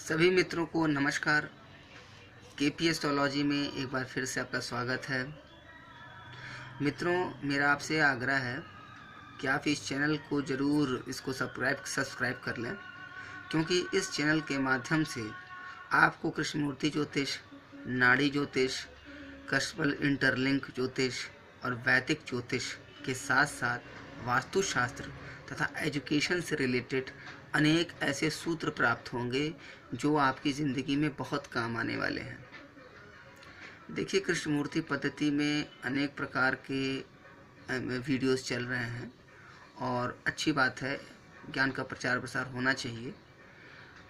सभी मित्रों को नमस्कार। केपी एस्ट्रोलॉजी में एक बार फिर से आपका स्वागत है। मित्रों, मेरा आपसे आग्रह है कि आप इस चैनल को ज़रूर इसको सब्सक्राइब कर लें, क्योंकि इस चैनल के माध्यम से आपको कृष्णमूर्ति ज्योतिष, नाड़ी ज्योतिष, कस्पल इंटरलिंक ज्योतिष और वैदिक ज्योतिष के साथ साथ वास्तुशास्त्र तथा एजुकेशन से रिलेटेड अनेक ऐसे सूत्र प्राप्त होंगे जो आपकी ज़िंदगी में बहुत काम आने वाले हैं। देखिए, कृष्णमूर्ति पद्धति में अनेक प्रकार के वीडियोस चल रहे हैं और अच्छी बात है, ज्ञान का प्रचार प्रसार होना चाहिए।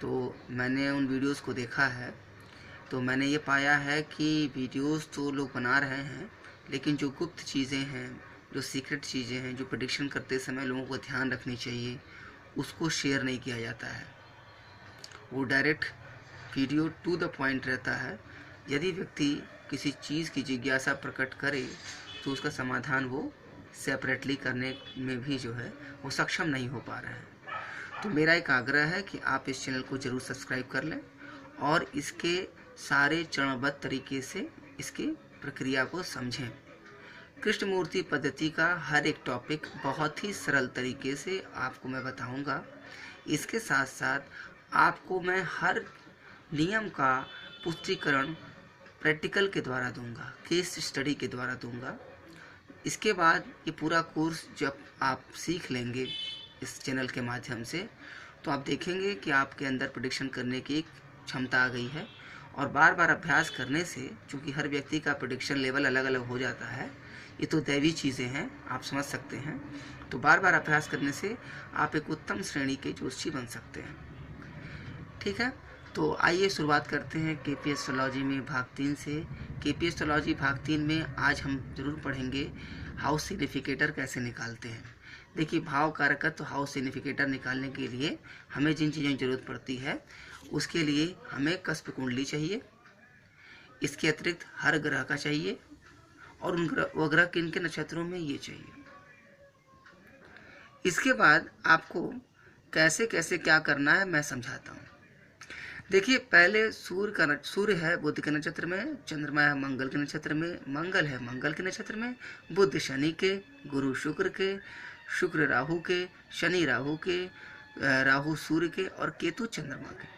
तो मैंने उन वीडियोस को देखा है, तो मैंने ये पाया है कि वीडियोस तो लोग बना रहे हैं, लेकिन जो गुप्त चीज़ें हैं, जो सीक्रेट चीज़ें हैं, जो प्रेडिक्शन करते समय लोगों को ध्यान रखनी चाहिए, उसको शेयर नहीं किया जाता है। वो direct video to the point रहता है। यदि व्यक्ति किसी चीज़ की जिज्ञासा प्रकट करे तो उसका समाधान वो सेपरेटली करने में भी जो है वो सक्षम नहीं हो पा रहा है। तो मेरा एक आग्रह है कि आप इस चैनल को ज़रूर सब्सक्राइब कर लें और इसके सारे चरणबद्ध तरीके से इसकी प्रक्रिया को समझें। कृष्णमूर्ति पद्धति का हर एक टॉपिक बहुत ही सरल तरीके से आपको मैं बताऊंगा। इसके साथ साथ आपको मैं हर नियम का पुष्टिकरण प्रैक्टिकल के द्वारा दूंगा, केस स्टडी के द्वारा दूंगा। इसके बाद ये पूरा कोर्स जब आप सीख लेंगे इस चैनल के माध्यम से, तो आप देखेंगे कि आपके अंदर प्रेडिक्शन करने की एक क्षमता आ गई है। और बार बार अभ्यास करने से, चूँकि हर व्यक्ति का प्रेडिक्शन लेवल अलग अलग हो जाता है, ये तो दैवी चीज़ें हैं, आप समझ सकते हैं। तो बार बार अभ्यास करने से आप एक उत्तम श्रेणी के ज्योतिषी बन सकते हैं। ठीक है, तो आइए शुरुआत करते हैं केपी एस्ट्रोलॉजी में भाग 3 से। केपी एस्ट्रोलॉजी भाग 3 में आज हम जरूर पढ़ेंगे हाउस सिग्निफिकेटर कैसे निकालते हैं। देखिए, भाव कारकत्व हाउस सिग्निफिकेटर निकालने के लिए हमें जिन चीज़ों की जरूरत पड़ती है, उसके लिए हमें कस्प कुंडली चाहिए। इसके अतिरिक्त हर ग्रह का चाहिए और वह ग्रह किन के नक्षत्रों में ये चाहिए। इसके बाद आपको कैसे कैसे क्या करना है मैं समझाता हूँ। देखिए, पहले सूर्य है बुध के नक्षत्र में, चंद्रमा है मंगल के नक्षत्र में, मंगल है मंगल के नक्षत्र में, बुध शनि के, गुरु शुक्र के, शुक्र राहु के, शनि राहु के, राहु सूर्य के और केतु चंद्रमा के।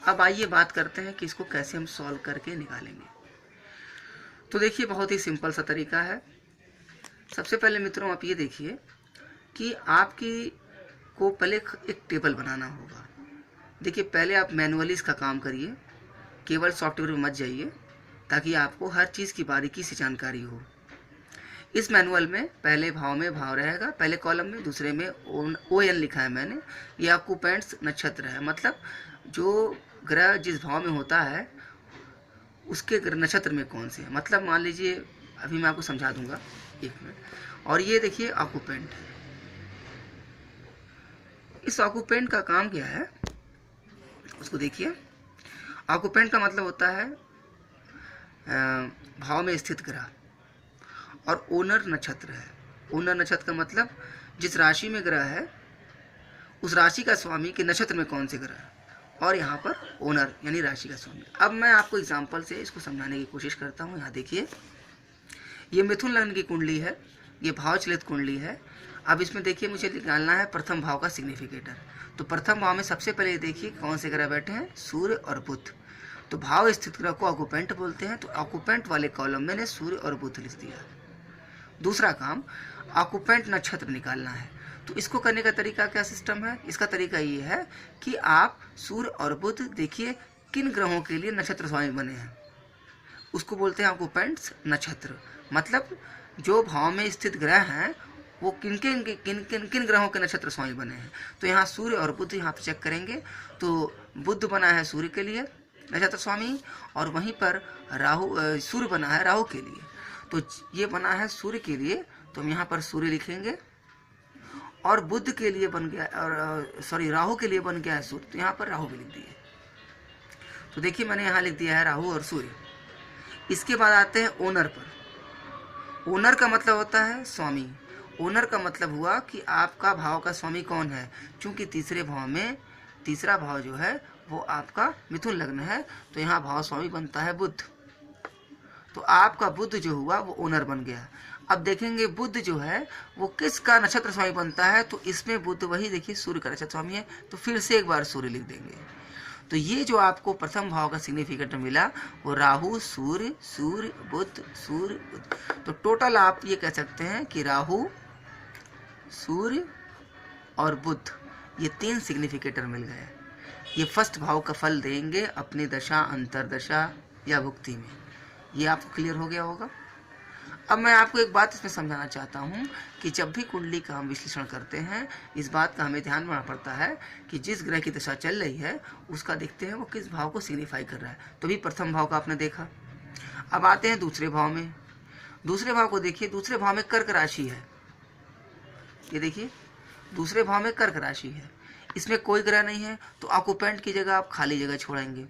अब आइए बात करते हैं कि इसको कैसे हम सॉल्व करके निकालेंगे। तो देखिए, बहुत ही सिंपल सा तरीका है। सबसे पहले मित्रों, आप ये देखिए कि आपकी को पहले एक टेबल बनाना होगा। देखिए, पहले आप मैनुअली इसका काम करिए, केवल सॉफ्टवेयर में मत जाइए, ताकि आपको हर चीज़ की बारीकी से जानकारी हो। इस मैनुअल में पहले भाव में भाव रहेगा, पहले कॉलम में, दूसरे में ON लिखा है मैंने। ये ऑक्युपेंट्स नक्षत्र है, मतलब जो ग्रह जिस भाव में होता है उसके नक्षत्र में कौन से है। मतलब मान लीजिए, अभी मैं आपको समझा दूंगा, एक मिनट। और ये देखिए ऑक्युपेंट है। इस ऑक्युपेंट का काम क्या है उसको देखिए। ऑक्युपेंट का मतलब होता है भाव में स्थित ग्रह, और ओनर नक्षत्र है। ओनर नक्षत्र का मतलब जिस राशि में ग्रह है उस राशि का स्वामी के नक्षत्र में कौन से ग्रह है, और यहाँ पर ओनर यानी राशि का स्वामी। अब मैं आपको एग्जांपल से इसको समझाने की कोशिश करता हूँ। यहाँ देखिए, ये मिथुन लग्न की कुंडली है, ये भाव चलित कुंडली है। अब इसमें देखिए, मुझे निकालना है प्रथम भाव का सिग्निफिकेटर। तो प्रथम भाव में सबसे पहले देखिए कौन से ग्रह बैठे हैं, सूर्य और बुध। तो भाव स्थित ग्रह को ऑक्युपेंट बोलते हैं। तो ऑक्युपेंट वाले कॉलम में मैंने सूर्य और बुध लिख दिया। दूसरा काम, ऑक्युपेंट नक्षत्र निकालना है। तो इसको करने का तरीका क्या सिस्टम है, इसका तरीका ये है कि आप सूर्य और बुध देखिए किन ग्रहों के लिए नक्षत्र स्वामी बने हैं, उसको बोलते हैं ऑक्युपेंट्स नक्षत्र। मतलब जो भाव में स्थित ग्रह हैं वो किन किन ग्रहों के नक्षत्र स्वामी बने हैं। तो यहाँ सूर्य और बुध यहाँ पे चेक करेंगे, तो बुध बना है सूर्य के लिए नक्षत्र स्वामी, और वहीं पर सूर्य बना है राहु के लिए। तो ये बना है सूर्य के लिए, तो हम यहाँ पर सूर्य लिखेंगे, और बुध के लिए बन गया, और राहु के लिए बन गया है सूर्य, तो यहाँ पर राहु भी लिख दिए। तो देखिए, मैंने यहाँ लिख दिया है राहु और सूर्य। इसके बाद आते हैं ओनर पर। ओनर का मतलब होता है स्वामी। ओनर का मतलब हुआ कि आपका भाव का स्वामी कौन है। चूंकि तीसरे भाव में तीसरा भाव जो है वो आपका मिथुन लग्न है, तो यहाँ भाव स्वामी बनता है बुध। तो आपका बुध जो हुआ वो ओनर बन गया। अब देखेंगे बुध जो है वो किसका नक्षत्र स्वामी बनता है, तो इसमें बुध वही देखिए सूर्य का नक्षत्र स्वामी है, तो फिर से एक बार सूर्य लिख देंगे। तो ये जो आपको प्रथम भाव का सिग्निफिकेंट मिला वो राहु सूर्य सूर्य बुध सूर्य बुध। तो टोटल आप ये कह सकते हैं कि राहु सूर्य और बुध ये 3 सिग्निफिकेटर मिल गए। ये फर्स्ट भाव का फल देंगे अपनी दशा अंतरदशा या भुक्ति में। ये आपको क्लियर हो गया होगा। अब मैं आपको एक बात इसमें समझाना चाहता हूँ कि जब भी कुंडली का हम विश्लेषण करते हैं, इस बात का हमें ध्यान रखना पड़ता है कि जिस ग्रह की दशा चल रही है उसका देखते हैं वो किस भाव को सिग्निफाई कर रहा है। तो भी प्रथम भाव का आपने देखा। अब आते हैं दूसरे भाव में। दूसरे भाव को देखिए, दूसरे भाव में कर्क राशि है। ये देखिए दूसरे भाव में कर्क राशि है, इसमें कोई ग्रह नहीं है, तो ऑक्यूपेंट की जगह आप खाली जगह छोड़ेंगे।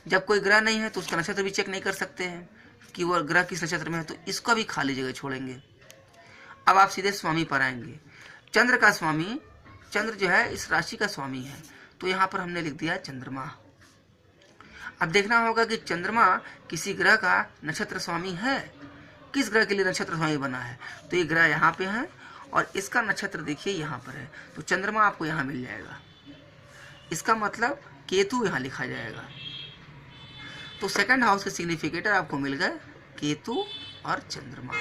जब कोई ग्रह नहीं है तो उसका नक्षत्र भी चेक नहीं कर सकते हैं कि वो ग्रह किस नक्षत्र में है, तो इसका भी खाली जगह छोड़ेंगे। अब आप सीधे स्वामी पर आएंगे। चंद्र का स्वामी, चंद्र जो है इस राशि का स्वामी है, तो यहाँ पर हमने लिख दिया चंद्रमा। अब देखना होगा कि चंद्रमा किसी ग्रह का नक्षत्र स्वामी है, किस ग्रह के लिए नक्षत्र स्वामी बना है, तो ये ग्रह यहाँ पे है और इसका नक्षत्र देखिए यहाँ पर है, तो चंद्रमा आपको यहाँ मिल जाएगा। इसका मतलब केतु यहाँ लिखा जाएगा। तो सेकंड हाउस के सिग्निफिकेटर आपको मिल गए केतु और चंद्रमा।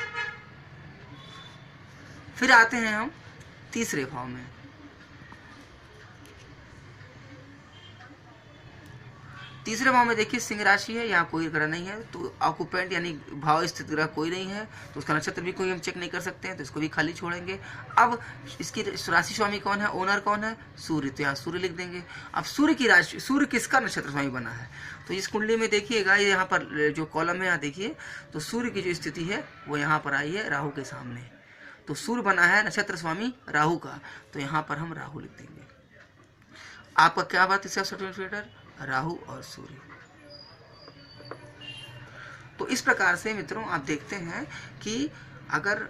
फिर आते हैं हम तीसरे भाव में। तीसरे भाव में देखिए सिंह राशि है, यहाँ कोई ग्रह नहीं है, तो ऑक्यूपेंट यानी भाव स्थित ग्रह कोई नहीं है, तो उसका नक्षत्र भी कोई हम चेक नहीं कर सकते हैं, तो इसको भी खाली छोड़ेंगे। अब इसकी राशि स्वामी कौन है, ओनर कौन है, सूर्य, तो यहाँ सूर्य लिख देंगे। अब सूर्य की राशि, सूर्य किसका नक्षत्र स्वामी बना है, तो इस कुंडली में देखिएगा यहाँ पर जो कॉलम है यहाँ देखिए, तो सूर्य की जो स्थिति है वो यहाँ पर आई है राहु के सामने, तो सूर्य बना है नक्षत्र स्वामी राहु का, तो यहाँ पर हम राहु लिख देंगे। आपका क्या बात इसका सर्टिफिकेटर, राहु और सूर्य। तो इस प्रकार से मित्रों आप देखते हैं कि अगर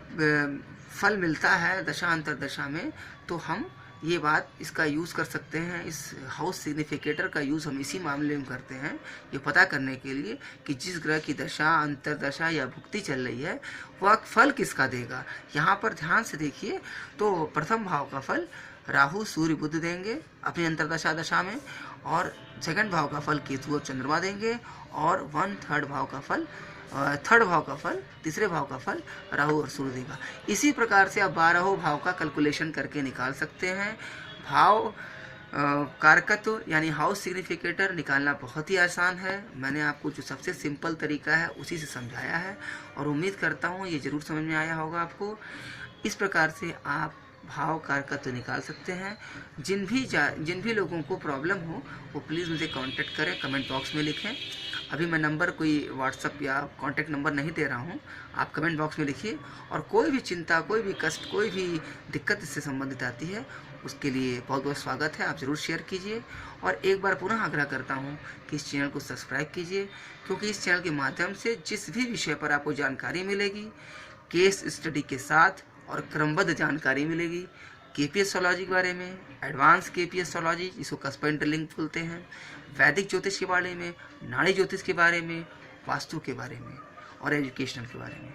फल मिलता है दशा अंतरदशा में, तो हम ये बात इसका यूज़ कर सकते हैं। इस हाउस सिग्निफिकेटर का यूज़ हम इसी मामले में करते हैं, ये पता करने के लिए कि जिस ग्रह की दशा अंतरदशा या भुक्ति चल रही है वह फल किसका देगा। यहाँ पर ध्यान से देखिए, तो प्रथम भाव का फल राहु सूर्य बुध देंगे अपनी अंतरदशा दशा में, और सेकंड भाव का फल केतु और चंद्रमा देंगे, और थर्ड भाव का फल तीसरे भाव का फल राहु और सूर्य देगा। इसी प्रकार से आप 12 भाव का कैलकुलेशन करके निकाल सकते हैं। भाव कारकत्व यानी हाउस सिग्निफिकेटर निकालना बहुत ही आसान है। मैंने आपको जो सबसे सिंपल तरीका है उसी से समझाया है, और उम्मीद करता हूँ ये ज़रूर समझ में आया होगा आपको। इस प्रकार से आप भाव कारकत्व निकाल सकते हैं। जिन भी लोगों को प्रॉब्लम हो वो प्लीज़ मुझे कांटेक्ट करें, कमेंट बॉक्स में लिखें। अभी मैं नंबर कोई व्हाट्सअप या कांटेक्ट नंबर नहीं दे रहा हूं, आप कमेंट बॉक्स में लिखिए। और कोई भी चिंता, कोई भी कष्ट, कोई भी दिक्कत इससे संबंधित आती है, उसके लिए बहुत बहुत स्वागत है। आप ज़रूर शेयर कीजिए, और एक बार पुनः आग्रह करता हूं कि इस चैनल को सब्सक्राइब कीजिए, क्योंकि इस चैनल के माध्यम से जिस भी विषय पर आपको जानकारी मिलेगी, केस स्टडी के साथ और क्रमबद्ध जानकारी मिलेगी। केपी एस्ट्रोलॉजी के बारे में, एडवांस केपी एस्ट्रोलॉजी जिसको कस्पर इंटरलिंक बोलते हैं, वैदिक ज्योतिष के बारे में, नाड़ी ज्योतिष के बारे में, वास्तु के बारे में और एजुकेशनल के बारे में,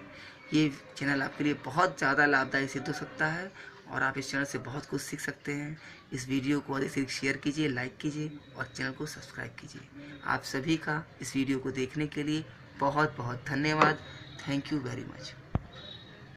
ये चैनल आपके लिए बहुत ज़्यादा लाभदायी सिद्ध हो सकता है, और आप इस चैनल से बहुत कुछ सीख सकते हैं। इस वीडियो को अधिक से अधिक शेयर कीजिए, लाइक कीजिए और चैनल को सब्सक्राइब कीजिए। आप सभी का इस वीडियो को देखने के लिए बहुत बहुत धन्यवाद। Thank you very much.